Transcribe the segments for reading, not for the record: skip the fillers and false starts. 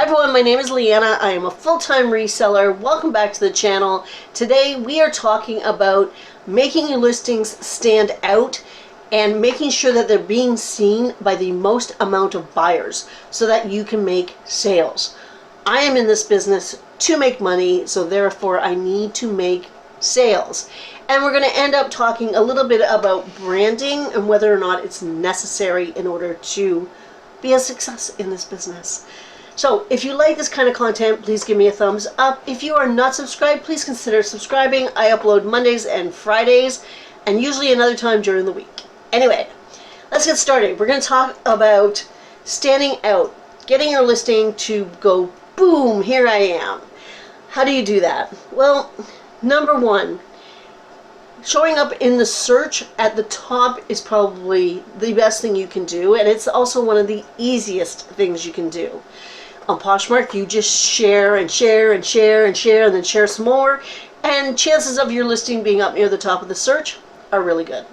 Hi everyone, my name is Leanna. I am a full-time reseller. Welcome back to the channel. Today we are talking about making your listings stand out and making sure that they're being seen by the most amount of buyers so that you can make sales. I am in this business to make money, so therefore I need to make sales. And we're going to end up talking a little bit about branding and whether or not it's necessary in order to be a success in this business. So if you like this kind of content, please give me a thumbs up. If you are not subscribed, please consider subscribing. I upload Mondays and Fridays and usually another time during the week. Anyway, let's get started. We're going to talk about standing out, getting your listing to go boom, here I am. How do you do that? Well, number one, showing up in the search at the top is probably the best thing you can do, and it's also one of the easiest things you can do. On Poshmark, you just share and share and share and share and then share some more, and chances of your listing being up near the top of the search are really good.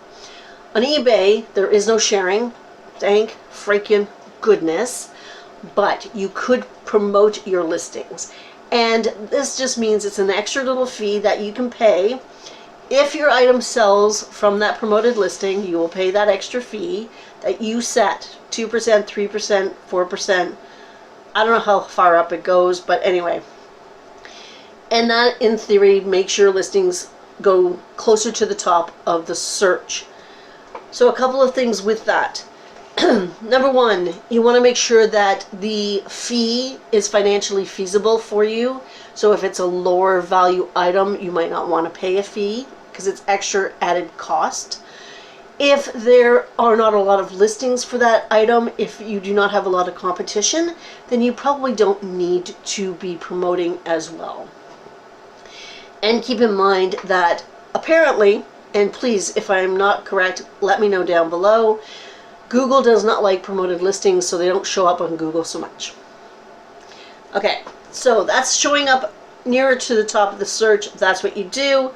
On eBay, there is no sharing, thank freaking goodness, but you could promote your listings. And this just means it's an extra little fee that you can pay. If your item sells from that promoted listing, you will pay that extra fee that you set, 2%, 3%, 4%. I don't know how far up it goes, but anyway. And that, in theory, makes your listings go closer to the top of the search. So a couple of things with that. Number one, you want to make sure that the fee is financially feasible for you. So if it's a lower value item, you might not want to pay a fee because it's extra added cost. If there are not a lot of listings for that item, if you do not have a lot of competition, then you probably don't need to be promoting as well. And keep in mind that apparently, and please, if I am not correct, let me know down below, Google does not like promoted listings, so they don't show up on Google so much. Okay, so that's showing up nearer to the top of the search. That's what you do.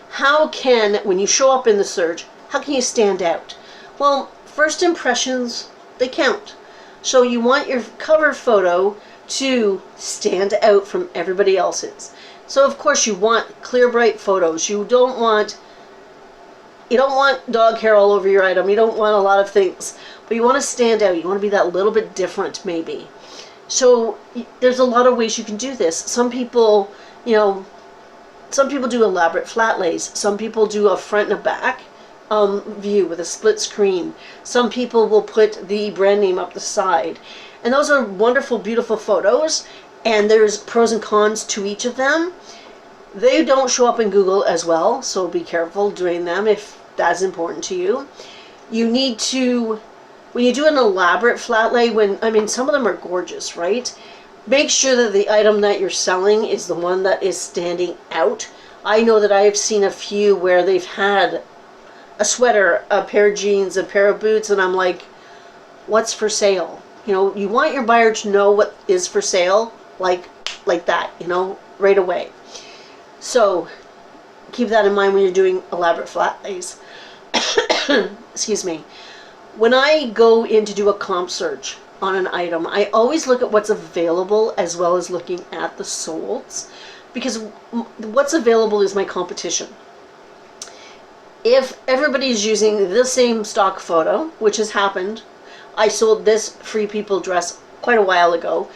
How can, when you show up in the search, how can you stand out? Well, first impressions, they count. So you want your cover photo to stand out from everybody else's. So of course you want clear, bright photos. You don't want dog hair all over your item. You don't want a lot of things, but you want to stand out. You want to be that little bit different, maybe. So there's a lot of ways you can do this. Some people, some people do elaborate flat lays. Some people do a front and a back view with a split screen. Some people will put the brand name up the side. And those are wonderful, beautiful photos. And there's pros and cons to each of them. They don't show up in Google as well, so be careful doing them if that's important to you. You need to, when you do an elaborate flat lay, some of them are gorgeous, right? Make sure that the item that you're selling is the one that is standing out. I know that I have seen a few where they've had a sweater, a pair of jeans, a pair of boots, and I'm like, what's for sale? You want your buyer to know what is for sale, like that, right away. So keep that in mind when you're doing elaborate flat lays. Excuse me. When I go in to do a comp search on an item, I always look at what's available as well as looking at the solds, because what's available is my competition. If everybody's using the same stock photo, which has happened, I sold this Free People dress quite a while ago,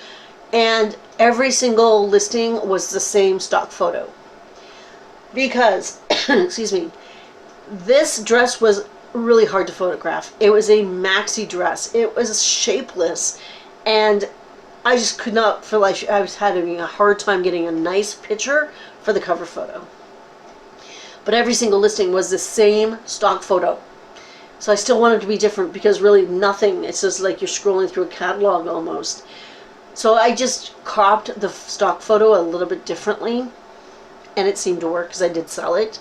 and every single listing was the same stock photo. Because, excuse me, this dress was really hard to photograph. It was a maxi dress. It was shapeless, and I just could not feel like I was having a hard time getting a nice picture for the cover photo. But every single listing was the same stock photo. So I still wanted to be different because really nothing, it's just like you're scrolling through a catalog almost. So I just cropped the stock photo a little bit differently, and it seemed to work because I did sell it.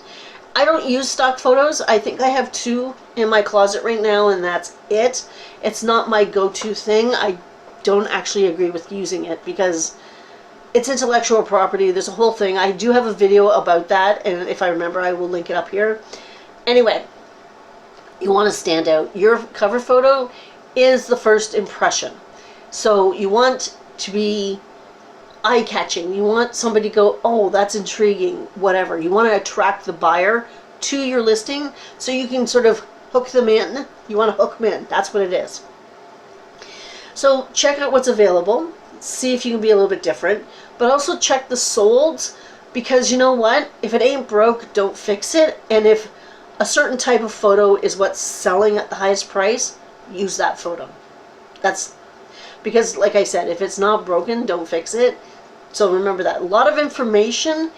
I don't use stock photos. I think I have 2 in my closet right now, and that's it. It's not my go-to thing. I don't actually agree with using it because it's intellectual property. There's a whole thing. I do have a video about that, and if I remember, I will link it up here. Anyway, you want to stand out. Your cover photo is the first impression. So you want to be eye-catching. You want somebody to go, oh, that's intriguing, whatever. You want to attract the buyer to your listing so you can sort of hook them in. You want to hook them in. That's what it is. So check out what's available. See if you can be a little bit different. But also check the solds, because you know what? If it ain't broke, don't fix it. And if a certain type of photo is what's selling at the highest price, use that photo. That's because, like I said, if it's not broken, don't fix it. So remember that. A lot of information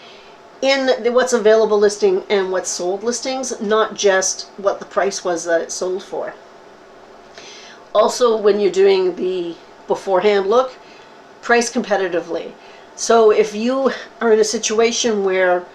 in what's available listing and what's sold listings, not just what the price was that it sold for. Also, when you're doing the beforehand look, price competitively. So if you are in a situation where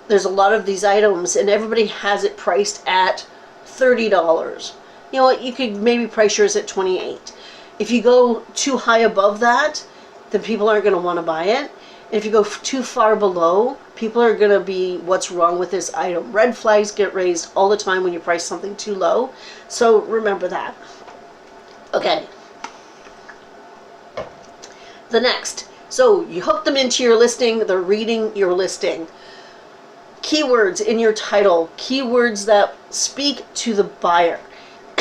there's a lot of these items and everybody has it priced at $30, you know what, you could maybe price yours at $28. If you go too high above that, then people aren't going to want to buy it. And if you go too far below, people are going to be, what's wrong with this item? Red flags get raised all the time when you price something too low. So remember that. Okay. The next. So you hook them into your listing. They're reading your listing. Keywords in your title. Keywords that speak to the buyer.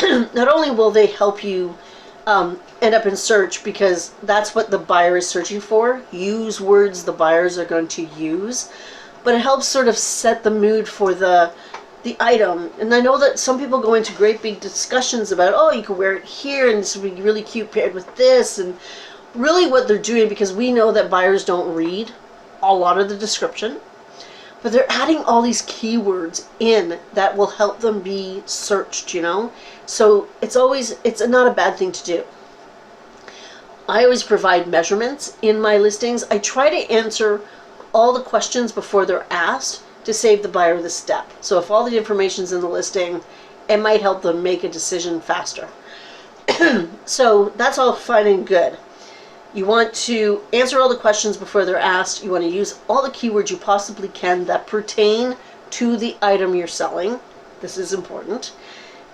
Not only will they help you end up in search, because that's what the buyer is searching for. Use words the buyers are going to use. But it helps sort of set the mood for the item. And I know that some people go into great big discussions about, oh, you can wear it here and this would be really cute paired with this. And really what they're doing, because we know that buyers don't read a lot of the description, but they're adding all these keywords in that will help them be searched, you know? So it's not a bad thing to do. I always provide measurements in my listings. I try to answer all the questions before they're asked to save the buyer the step. So if all the information's in the listing, it might help them make a decision faster. So that's all fine and good. You want to answer all the questions before they're asked. You want to use all the keywords you possibly can that pertain to the item you're selling. This is important.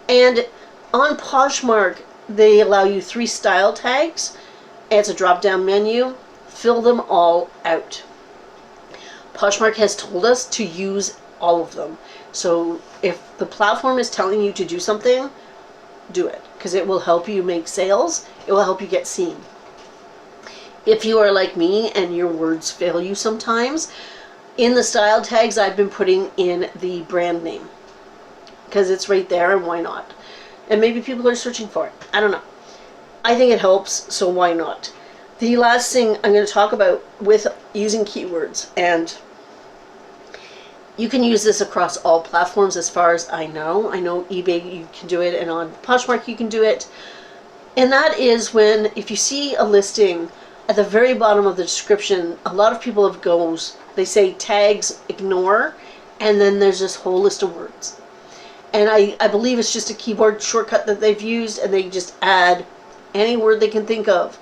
And on Poshmark, they allow you 3 style tags. It's a drop-down menu. Fill them all out. Poshmark has told us to use all of them. So if the platform is telling you to do something, do it, because it will help you make sales. It will help you get seen. If you are like me and your words fail you sometimes, in the style tags I've been putting in the brand name, because it's right there, and why not? And maybe people are searching for it. I don't know. I think it helps, so why not? The last thing I'm going to talk about with using keywords, and you can use this across all platforms as far as I know. I know eBay you can do it, and on Poshmark you can do it. And that is when, if you see a listing, at the very bottom of the description, a lot of people have goes, they say tags, ignore, and then there's this whole list of words. And I believe it's just a keyboard shortcut that they've used, and they just add any word they can think of.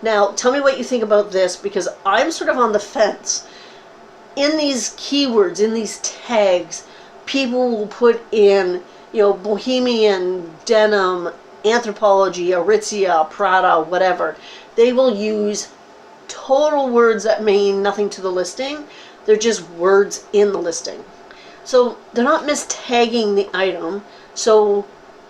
Now, tell me what you think about this, because I'm sort of on the fence. In these keywords, in these tags, people will put in, you know, bohemian, denim, anthropology, Aritzia, Prada, whatever. They will use total words that mean nothing to the listing. They're just words in the listing. So they're not mistagging the item. So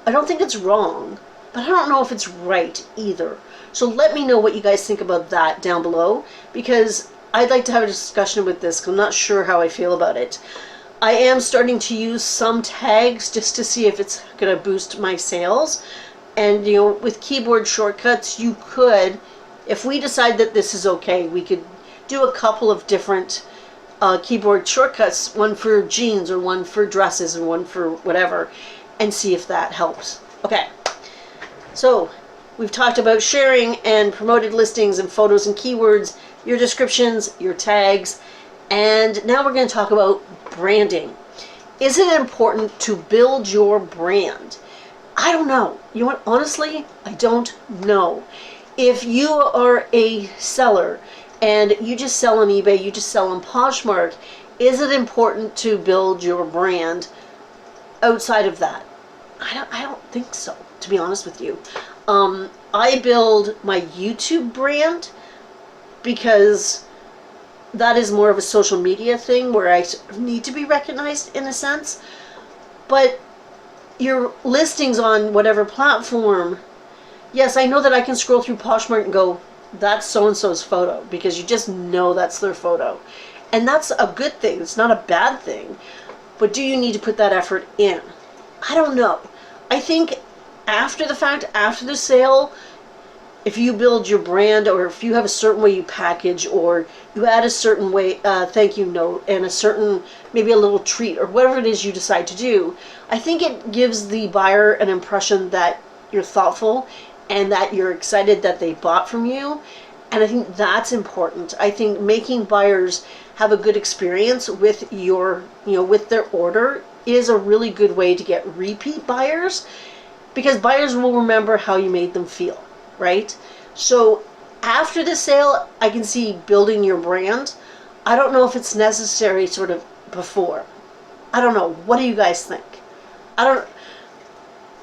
I don't think it's wrong, but I don't know if it's right either. So let me know what you guys think about that down below, because I'd like to have a discussion with this, because I'm not sure how I feel about it. I am starting to use some tags just to see if it's going to boost my sales. And, you know, with keyboard shortcuts, you could, if we decide that this is okay, we could do a couple of different keyboard shortcuts, one for jeans or one for dresses and one for whatever, and see if that helps. Okay, so we've talked about sharing and promoted listings and photos and keywords, your descriptions, your tags, and now we're going to talk about branding. Is it important to build your brand? I don't know. You know what? Honestly, I don't know. If you are a seller and you just sell on eBay, you just sell on Poshmark, is it important to build your brand outside of that? I don't think so, to be honest with you. I build my YouTube brand because that is more of a social media thing where I need to be recognized in a sense. But your listings on whatever platform, yes, I know that I can scroll through Poshmark and go, that's so-and-so's photo, because you just know that's their photo. And that's a good thing. It's not a bad thing. But do you need to put that effort in? I don't know. I think after the fact, after the sale, if you build your brand, or if you have a certain way you package, or you add a certain way thank you note and a certain, maybe a little treat, or whatever it is you decide to do, I think it gives the buyer an impression that you're thoughtful and that you're excited that they bought from you. And I think that's important. I think making buyers have a good experience with your, with their order is a really good way to get repeat buyers, because buyers will remember how you made them feel, right? So after the sale, I can see building your brand. I don't know if it's necessary sort of before. I don't know. What do you guys think? I don't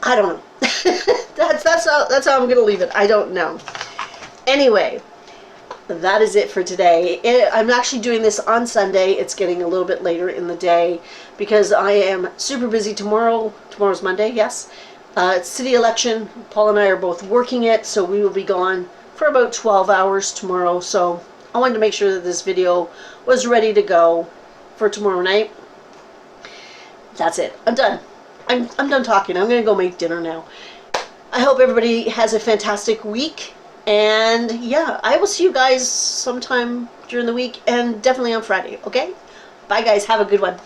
know. that's how I'm going to leave it. I don't know. Anyway, that is it for today. I'm actually doing this on Sunday. It's getting a little bit later in the day because I am super busy tomorrow. Tomorrow's Monday, yes. It's city election. Paul and I are both working it, so we will be gone for about 12 hours tomorrow. So I wanted to make sure that this video was ready to go for tomorrow night. That's it. I'm done. I'm done talking. I'm going to go make dinner now. I hope everybody has a fantastic week. And yeah, I will see you guys sometime during the week and definitely on Friday, okay? Bye guys. Have a good one.